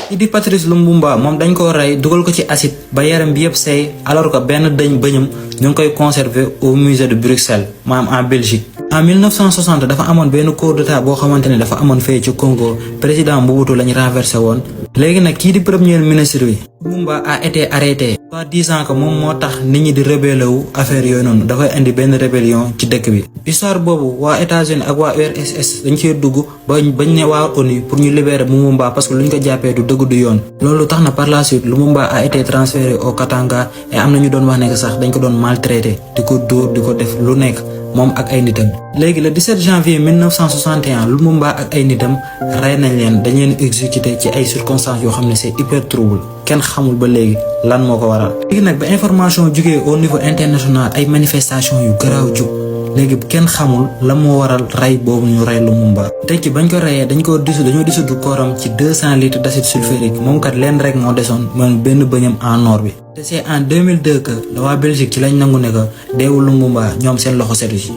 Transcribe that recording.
ki di Patrice Lumumba moom dañ ko rey dugal ko ci acide ba yaram bi yëpp seey alors que benn dëñ bëñam ñu ngi koy conserver au musée de Bruxelles maanaam en Belgique. en 1960 dafa amoon benn coup d'état boo xamante ne dafa amoon fee ci Congo président Mobutu lañ renversé woon léegi nag kii di premier ministre bi Lumumba a été arrêté soit disant que moom moo tax nit ñi di rebelle wu affaire yooyu noonu dafay indi benn rébellion ci dëkk bi. histoire boobu waa États-Unis ak waa URSS dañ cee dugg bañ ne waa ONU pour ñu libérer Lumumba parce que lu ñu ko jàppee du dëgg du yoon. loolu tax na par la suite Lumumba a été transféré au Katanga et am na ñu doon wax ne que sax dañ ko doon maltraité di ko dóor di ko def lu nekk moom ak ay nitam. léegi le 17 janvier 1961 Lumumba ak ay nitam rey nañ leen dañ leen exécuté ci ay circonstances yoo xam ne c'est hyper trouble kenn xamul ba léegi lan moo ko waral. léegi nag ba information jugee au niveau international ay manifestations yu garaaw jug léegi kenn xamul la moo waral rey boobu ñu rey Lumumba. tey ci bañ ko reyee dañoo dissoudre kooram ci 200 litres d'acide sulfurique moom kat leen rek moo desoon moom benn bëñam en or bi. te c'est en 2002 que la waa Belgique ci lañ nangu ne que deewu Lumumba ñoom seen loxo setu ci.